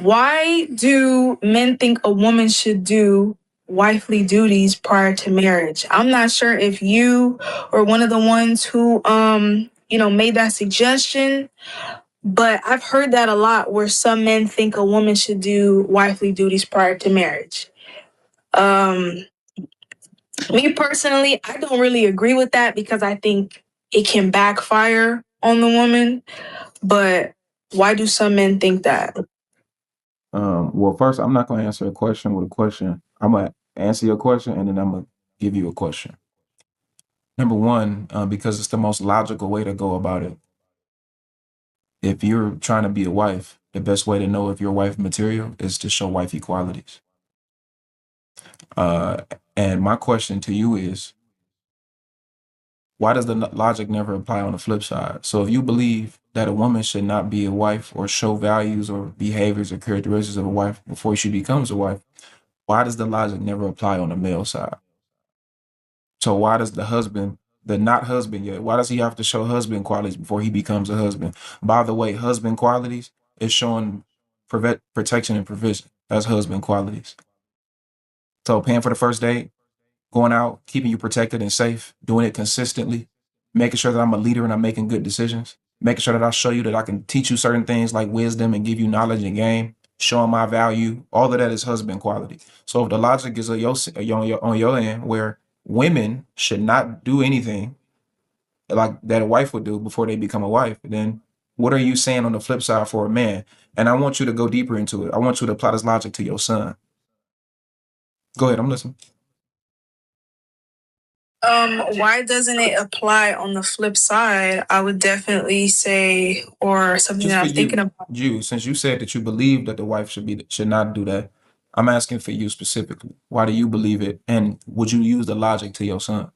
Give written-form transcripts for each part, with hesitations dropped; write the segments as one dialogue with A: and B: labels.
A: Why do men think a woman should do wifely duties prior to marriage? I'm not sure if you or one of the ones who made that suggestion, but I've heard that a lot where some men think a woman should do wifely duties prior to marriage. Um Me personally, I don't really agree with that because I think it can backfire on the woman, but why do some men think that?
B: Well, first, I'm not going to answer a question with a question. I'm going to answer your question and then I'm going to give you a question. Number one, because it's the most logical way to go about it. If you're trying to be a wife, the best way to know if you're wife material is to show wifey qualities. Uh, and my question to you is, why does the logic never apply on the flip side? So if you believe that a woman should not be a wife or show values or behaviors or characteristics of a wife before she becomes a wife, why does the logic never apply on the male side? So why does the husband, the not husband yet, why does he have to show husband qualities before he becomes a husband? By the way, husband qualities is showing protection and provision. That's husband qualities. So paying for the first date, going out, keeping you protected and safe, doing it consistently, making sure that I'm a leader and I'm making good decisions, making sure that I show you that I can teach you certain things like wisdom and give you knowledge and game, showing my value. All of that is husband quality. So if the logic is on your end where women should not do anything like that a wife would do before they become a wife, then what are you saying on the flip side for a man? And I want you to go deeper into it. I want you to apply this logic to your son. Go ahead, I'm listening.
A: Why doesn't it apply on the flip side? I would definitely say, or something
B: Just
A: that
B: for
A: I'm thinking
B: you,
A: about.
B: since you said that you believe that the wife should not do that, I'm asking for you specifically. Why do you believe it? And would you use the logic to your son?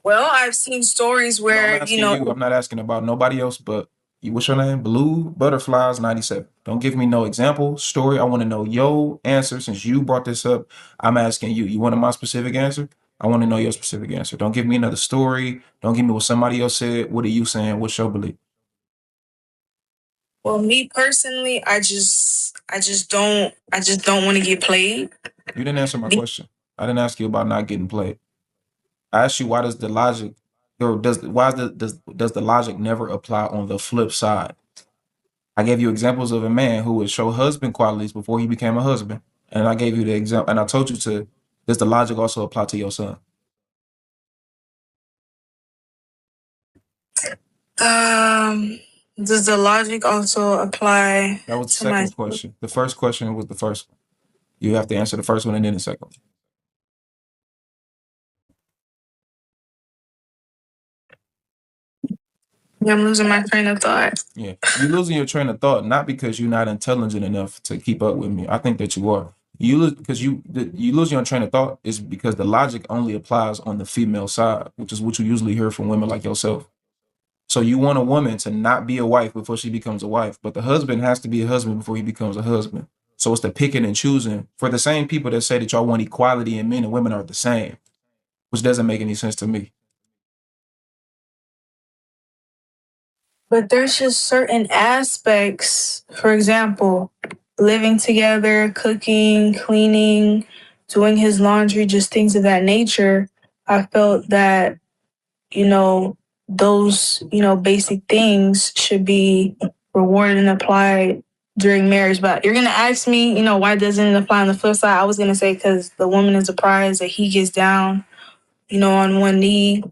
A: Well, I've seen stories
B: No, I'm
A: where,
B: asking you. I'm not asking about nobody else but you. What's your name? Blue Butterflies 97. Don't give me no example, story. I want to know your answer since you brought this up. I'm asking you. You wanted my specific answer? I want to know your specific answer. Don't give me another story. Don't give me what somebody else said. What are you saying? What's your belief?
A: well, me personally, I just don't want to get played.
B: You didn't answer my question. I didn't ask you about not getting played. I asked you why does the logic or does the logic never apply on the flip side? I gave you examples of a man who would show husband qualities before he became a husband. And I gave you the example and I told you to does the logic also apply to your son?
A: Um, does the logic also apply
B: That was the
A: to my?
B: second question. The first question was the first one. You have to answer the first one and then the second one.
A: I'm losing my train of thought.
B: Yeah. You're losing your train of thought, not because you're not intelligent enough to keep up with me. I think that you are. You lose because you losing your train of thought is because the logic only applies on the female side, which is what you usually hear from women like yourself. So you want a woman to not be a wife before she becomes a wife, but the husband has to be a husband before he becomes a husband. So it's the picking and choosing for the same people that say that y'all want equality and men and women are the same, which doesn't make any sense to me.
A: But there's just certain aspects, for example, living together, cooking, cleaning, doing his laundry, just things of that nature. I felt that, those, basic things should be rewarded and applied during marriage. But you're going to ask me, why doesn't it apply on the flip side? I was going to say because the woman is a prize that he gets down, on one knee,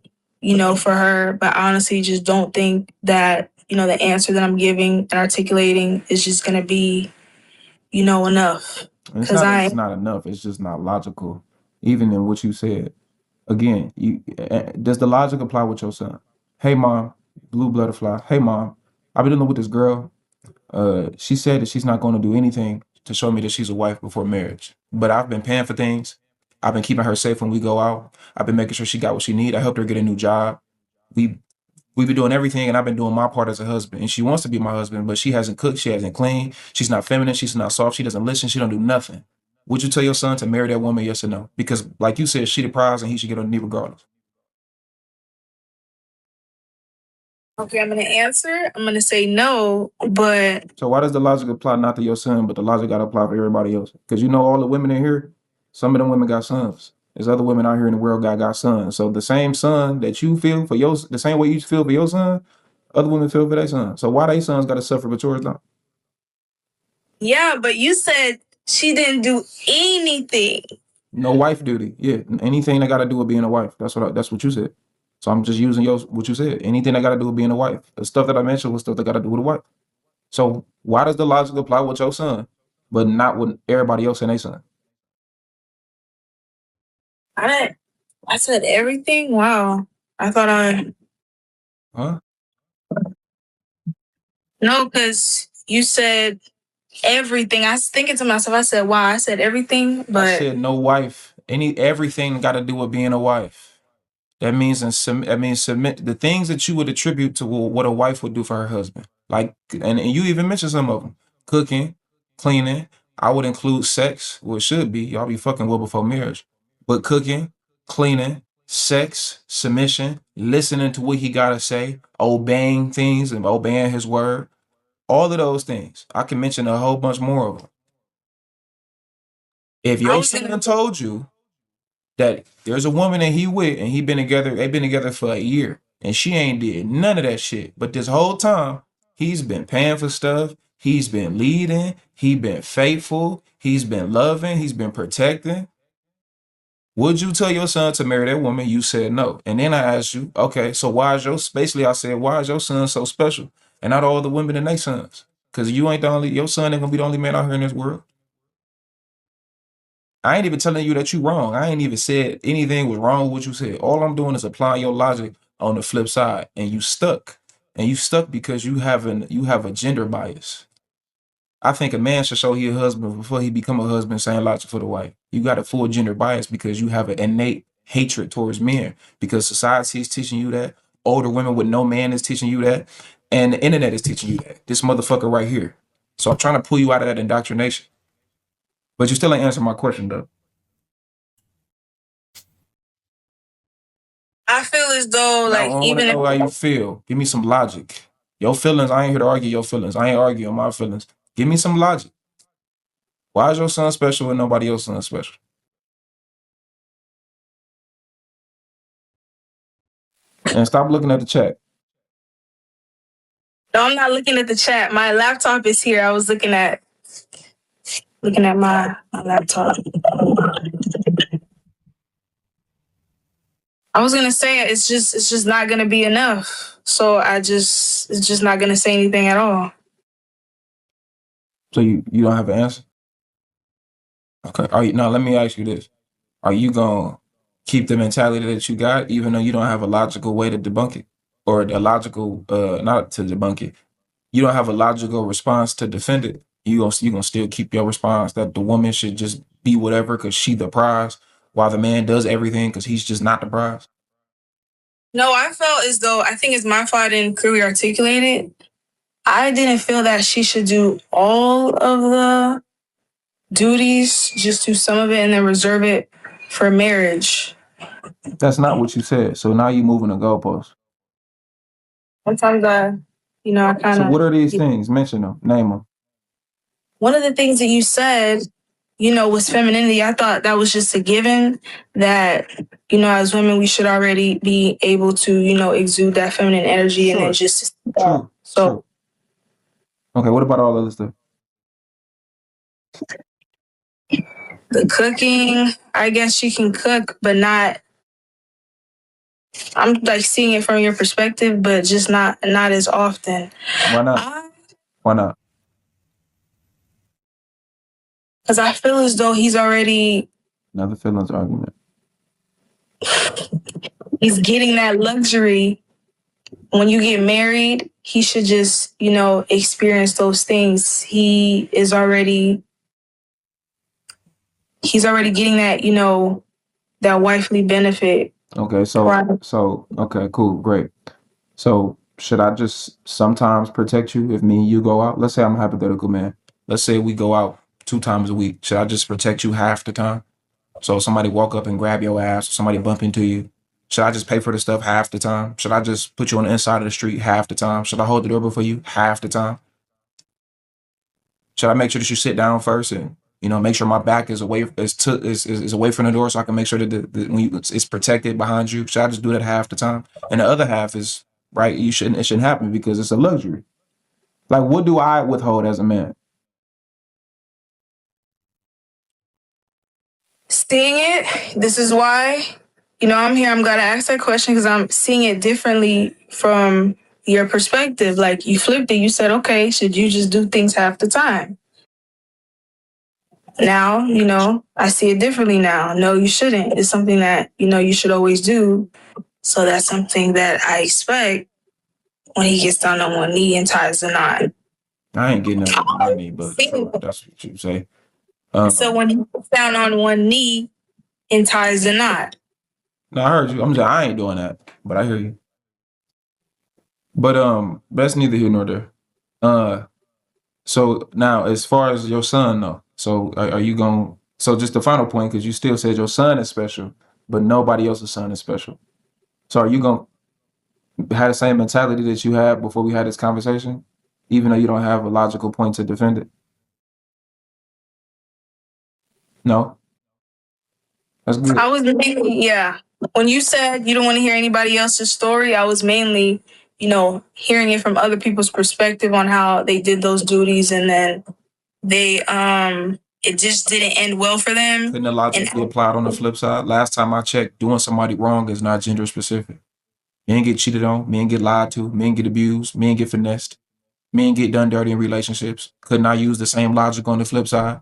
A: for her. But I honestly just don't think that, the answer that I'm giving and articulating is just going to be, enough.
B: And it's
A: Because
B: not that it's
A: I,
B: not enough. It's just not logical, even in what you said. Again, does the logic apply with your son? Hey, mom, blue butterfly. Hey, mom, I've been dealing with this girl. She said that she's not going to do anything to show me that she's a wife before marriage. But I've been paying for things. I've been keeping her safe when we go out. I've been making sure she got what she need. I helped her get a new job. We we've been doing everything, and I've been doing my part as a husband. And she wants to be my husband, but she hasn't cooked. She hasn't cleaned. She's not feminine. She's not soft. She doesn't listen. She don't do nothing. Would you tell your son to marry that woman? Yes or no? Because, like you said, she the prize, and he should get on the knee regardless.
A: Okay, I'm gonna answer. I'm gonna say no, but
B: So why does the logic apply not to your son, but the logic got to apply for everybody else? Because you know all the women in here, some of them women got sons. There's other women out here in the world got sons. So the same son that you feel for your, the same way you feel for your son, other women feel for their son. So why they sons got to suffer but yours don't?
A: yeah, but you said she didn't do anything.
B: No wife duty. Yeah, anything that got to do with being a wife. That's what you said. So I'm just using yours what you said. Anything that got to do with being a wife. The stuff that I mentioned was stuff that got to do with a wife. So why does the logic apply with your son, but not with everybody else and their son?
A: I didn't. I said everything. Wow. I thought I
B: Huh?
A: no, because you said everything. I was thinking to myself. I said, "Wow." I said everything,
B: I
A: but
B: said no wife. Everything got to do with being a wife. That means submit the things that you would attribute to what a wife would do for her husband. Like and you even mentioned some of them. Cooking, cleaning. I would include sex, well it should be. Y'all be fucking well before marriage. But cooking, cleaning, sex, submission, listening to what he gotta say, obeying things and obeying his word. All of those things. I can mention a whole bunch more of them. If
A: I
B: your
A: was gonna.
B: son told you that there's a woman that he with and they've been together for a year and she ain't did none of that shit. But this whole time, he's been paying for stuff, he's been leading, he been faithful, he's been loving, he's been protecting. Would you tell your son to marry that woman? You said no. And then I asked you, okay, so why is basically I said, why is your son so special? And not all the women and their sons? Because you ain't the only, your son ain't gonna be the only man out here in this world. I ain't even telling you that you wrong. I ain't even said anything was wrong with what you said. All I'm doing is applying your logic on the flip side, and you stuck. And you stuck because you have a gender bias. I think a man should show he a husband before he become a husband. Same logic for the wife. You got a full gender bias because you have an innate hatred towards men because society is teaching you that. Older women with no man is teaching you that, and the internet is teaching you that. This motherfucker right here. So I'm trying to pull you out of that indoctrination. But you still ain't answering my question though.
A: I feel as though,
B: Now
A: like,
B: I want to
A: even if
B: know how you feel. Give me some logic. Your feelings. I ain't here to argue your feelings. I ain't arguing my feelings. Give me some logic. Why is your son special and nobody else's son special? And stop looking at the chat.
A: no, I'm not looking at the chat. My laptop is here. I was looking at my laptop. I was gonna say it's just not gonna be enough. So it's just not gonna say anything at all.
B: So you don't have an answer. Okay. Are you now? Let me ask you this: are you gonna keep the mentality that you got, even though you don't have a logical way to debunk it, or a logical not to debunk it? You don't have a logical response to defend it. You gonna still keep your response that the woman should just be whatever because she the prize, while the man does everything because he's just not the prize.
A: No, I felt as though I think it's my fault I didn't clearly articulate it. I didn't feel that she should do all of the duties, just do some of it and then reserve it for marriage.
B: That's not what you said. So now you moving the goalpost.
A: Sometimes I kind
B: So
A: of.
B: what are these things? Mention them. Name them.
A: One of the things that you said, was femininity. I thought that was just a given that, as women, we should already be able to, exude that feminine energy and then
B: Sure.
A: just.
B: True.
A: So
B: True. Okay. What about all the other stuff?
A: the cooking, I guess she can cook, but not. I'm like seeing it from your perspective, but just not as often.
B: Why not? Why not?
A: Because I feel as though
B: Another feelings argument.
A: he's getting that luxury. When you get married, he should just, experience those things. He's already getting that, that wifely benefit.
B: Okay. Okay. Cool. Great. So should I just sometimes protect you if me and you go out? Let's say I'm a hypothetical man. Let's say we go out 2 times a week. Should I just protect you half the time? So if somebody walk up and grab your ass, or somebody bump into you, Should I just pay for the stuff half the time? Should I just put you on the inside of the street half the time? Should I hold the door for you half the time? Should I make sure that you sit down first and make sure my back is away is away from the door so I can make sure that when it's protected behind you? Should I just do that half the time? And the other half is right. It shouldn't happen because it's a luxury. Like, what do I withhold as a man?
A: Seeing it, this is why, I'm here. I'm going to ask that question because I'm seeing it differently from your perspective. Like, you flipped it. You said, okay, should you just do things half the time? Now, I see it differently now. No, you shouldn't. It's something that, you should always do. So that's something that I expect when he gets down on one knee and ties the knot.
B: I ain't getting down on my knee, but sure, that's what you say.
A: So when he gets down on one knee and ties the knot.
B: No, I heard you. I ain't doing that, but I hear you. But that's neither here nor there. So now as far as your son though, so are you going? So just the final point, because you still said your son is special, but nobody else's son is special. So are you going to have the same mentality that you had before we had this conversation, even though you don't have a logical point to defend it? No, that's good.
A: I was mainly, yeah. When you said you don't want to hear anybody else's story, I was mainly, hearing it from other people's perspective on how they did those duties, and then they it just didn't end well for them.
B: Couldn't the logic be applied on the flip side? Last time I checked, doing somebody wrong is not gender specific. Men get cheated on, men get lied to, men get abused, men get finessed, men get done dirty in relationships. Couldn't I use the same logic on the flip side?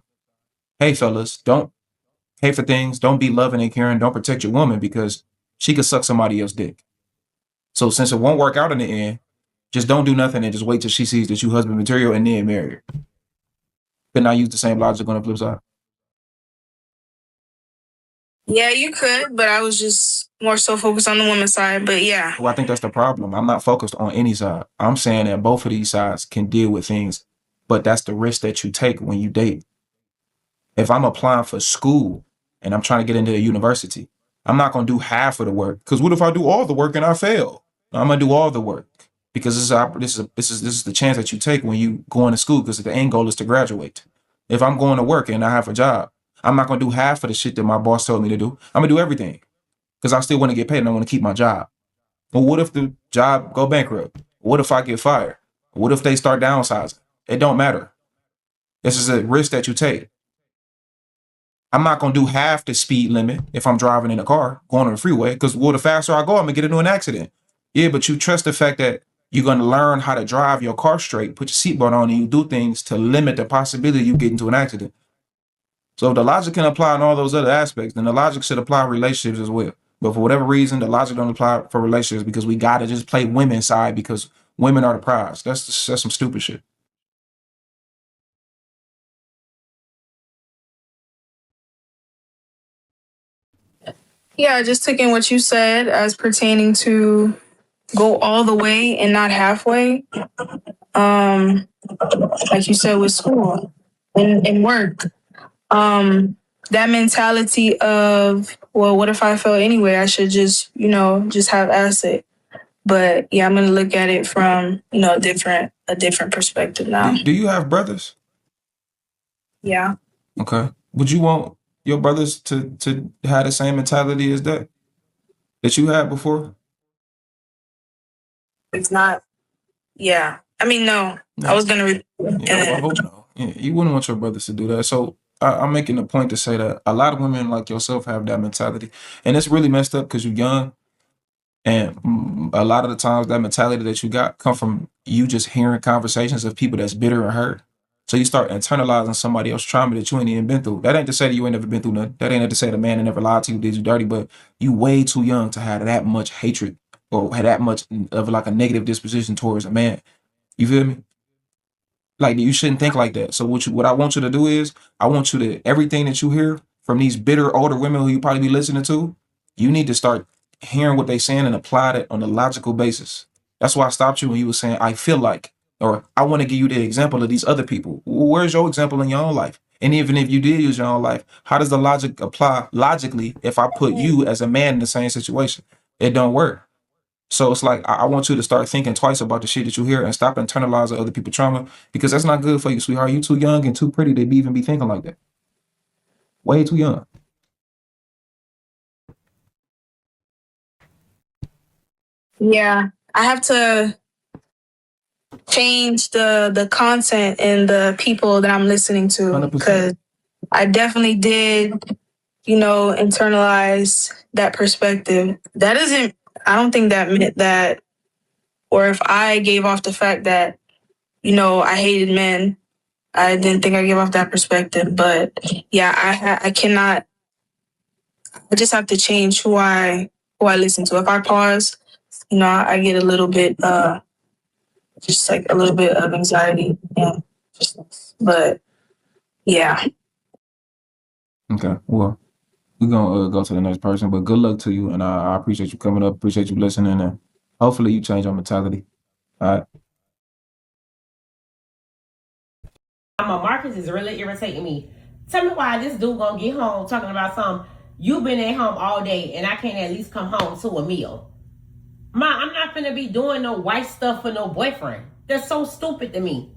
B: Hey fellas, don't pay for things, don't be loving and caring, don't protect your woman because she could suck somebody else's dick. So since it won't work out in the end, just don't do nothing and just wait till she sees that you husband material and then marry her. Couldn't I use the same logic on the flip side?
A: Yeah, you could, but I was just more so focused on the woman's side. But yeah.
B: Well, I think that's the problem. I'm not focused on any side. I'm saying that both of these sides can deal with things, but that's the risk that you take when you date. If I'm applying for school and I'm trying to get into a university, I'm not going to do half of the work. Because what if I do all the work and I fail? No, I'm going to do all the work because this is the chance that you take when you go into school, because the end goal is to graduate. If I'm going to work and I have a job, I'm not going to do half of the shit that my boss told me to do. I'm going to do everything because I still want to get paid and I want to keep my job. But what if the job go bankrupt? What if I get fired? What if they start downsizing? It don't matter. This is a risk that you take. I'm not going to do half the speed limit if I'm driving in a car, going on the freeway, because the faster I go, I'm going to get into an accident. Yeah, but you trust the fact that you're going to learn how to drive your car straight, put your seatbelt on, and you do things to limit the possibility you get into an accident. So if the logic can apply in all those other aspects, then the logic should apply in relationships as well. But for whatever reason, the logic don't apply for relationships because we got to just play women's side because women are the prize. That's some stupid shit.
A: Yeah, I just took in what you said as pertaining to go all the way and not halfway. Like you said with school and work. That mentality of, well, what if I fail anyway? I should just, just have asset. But yeah, I'm gonna look at it from, a different perspective now.
B: Do you have brothers?
A: Yeah.
B: Okay. Would you want your brothers to have the same mentality as that you had before?
A: It's not. Yeah. I mean, no. I was gonna.
B: I hope no. Yeah, you wouldn't want your brothers to do that. So I'm making a point to say that a lot of women like yourself have that mentality, and it's really messed up because you're young. And a lot of the times that mentality that you got come from you just hearing conversations of people that's bitter and hurt. So you start internalizing somebody else's trauma that you ain't even been through. That ain't to say that you ain't never been through nothing. That ain't to say the man that never lied to you did you dirty, but you way too young to have that much hatred or have that much of like a negative disposition towards a man. You feel me? Like, you shouldn't think like that. So what I want you to do is I want you to, everything that you hear from these bitter older women who you probably be listening to, you need to start hearing what they saying and apply it on a logical basis. That's why I stopped you when you were saying, I feel like, or I want to give you the example of these other people. Where's your example in your own life? And even if you did use your own life, how does the logic apply logically if I put you as a man in the same situation? It don't work. So it's like I want you to start thinking twice about the shit that you hear and stop internalizing other people's trauma because that's not good for you, sweetheart. You too young and too pretty to even be thinking like that. Way too young.
A: Yeah, I have to change the content and the people that I'm listening to
B: 100%.
A: because I definitely did, internalize that perspective. That isn't. I don't think that meant that, or if I gave off the fact that I hated men, I didn't think I gave off that perspective. But yeah, I cannot. I just have to change who I listen to. If I pause, I get a little bit just like a little bit of anxiety and but yeah.
B: Okay. Well, we're gonna go to the next person, but good luck to you, and I appreciate you coming up, appreciate you listening, and hopefully you change your mentality. All right.
C: Marcus is really irritating me. Tell me why this dude gonna get home talking about something. You've been at home all day and I can't at least come home to a meal. Ma, I'm not finna be doing no wife stuff for no boyfriend. That's so stupid to me.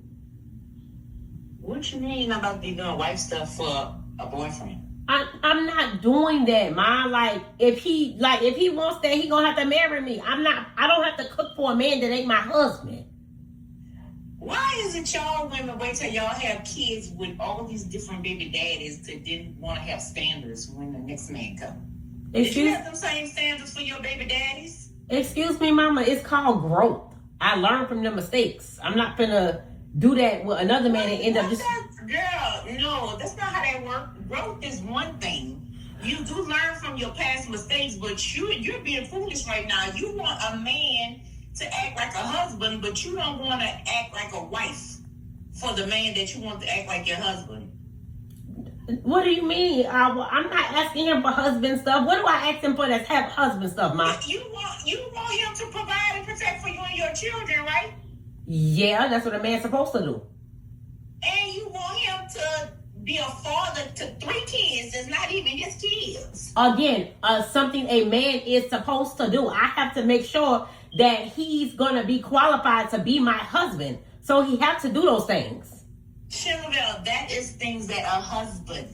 D: What you mean about be doing wife stuff for a boyfriend?
C: I'm not doing that, ma. Like if he wants that, he gonna have to marry me. I don't have to cook for a man that ain't my husband.
D: Why is it y'all women wait till y'all have kids with all these different baby daddies that didn't want to have standards when the next man come? Did you have them same standards for your baby daddies?
C: Excuse me, mama. It's called growth. I learned from the mistakes. I'm not finna do that with another man and end up just.
D: Girl, no, that's not how that works. Growth is one thing. You do learn from your past mistakes, but you're being foolish right now. You want a man to act like a husband, but you don't want to act like a wife for the man that you want to act like your husband.
C: What do you mean? I'm not asking him for husband stuff. What do I ask him for that's have husband stuff, Ma?
D: You want him to provide and protect for you and your children, right?
C: Yeah, that's what a man's supposed to do.
D: And you want him to be a father to 3 kids that's not even his kids.
C: Again, something a man is supposed to do. I have to make sure that he's gonna be qualified to be my husband. So he has to do those things.
D: Chevelle, that is things that a husband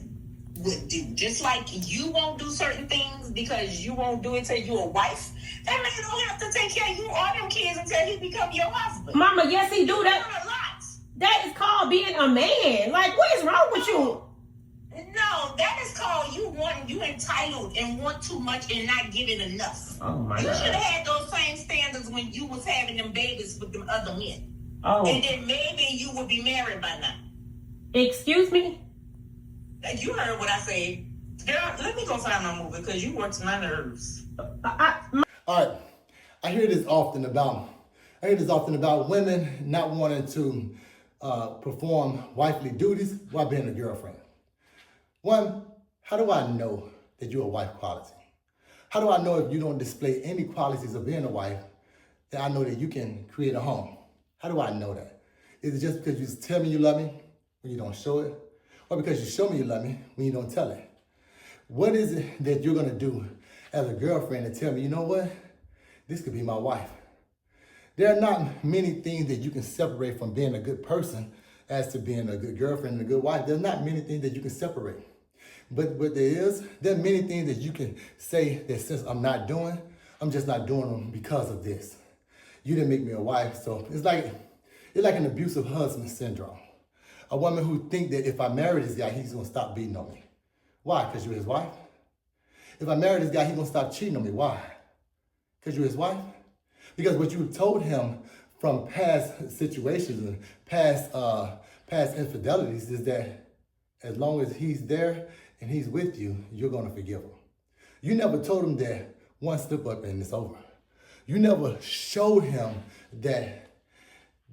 D: would do. Just like you won't do certain things because you won't do it till you're a wife. That man don't have to take care of you or them kids until he become your husband.
C: Mama, yes, he do that.
D: A lot.
C: That is called being a man. Like, what is wrong with you?
D: No, that is called you entitled and want too much and not giving enough.
C: Oh my God.
D: You should have had those same standards when you was having them babies with them other men.
C: Oh.
D: And then maybe you would be married by now.
C: Excuse me?
D: You heard what I said. Girl, let me go find my movie because you worked my nerves.
E: All right. I hear this often about women not wanting to perform wifely duties while being a girlfriend. One, how do I know that you're a wife quality? How do I know if you don't display any qualities of being a wife that I know that you can create a home? How do I know that? Is it just because you tell me you love me when you don't show it? Or because you show me you love me when you don't tell it? What is it that you're going to do as a girlfriend and tell me, you know what? This could be my wife. There are not many things that you can separate from being a good person as to being a good girlfriend and a good wife. There's not many things that you can separate. But there are many things that you can say that since I'm not doing, I'm just not doing them because of this. You didn't make me a wife, so it's like an abusive husband syndrome. A woman who think that if I marry this guy, he's gonna stop beating on me. Why? Because you're his wife? If I marry this guy, he's gonna stop cheating on me. Why? Because you're his wife? Because what you told him from past situations and past infidelities is that as long as he's there and he's with you, you're gonna forgive him. You never told him that one slip up and it's over. You never showed him that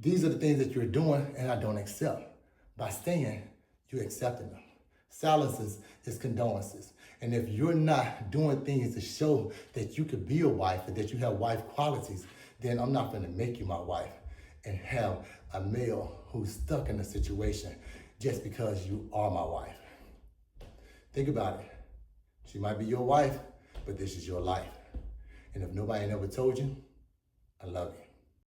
E: these are the things that you're doing and I don't accept. By staying, you're accepting them. Silences is condolences. And if you're not doing things to show that you could be a wife and that you have wife qualities, then I'm not gonna make you my wife and have a male who's stuck in a situation just because you are my wife. Think about it. She might be your wife, but this is your life. And if nobody never told you, I love you.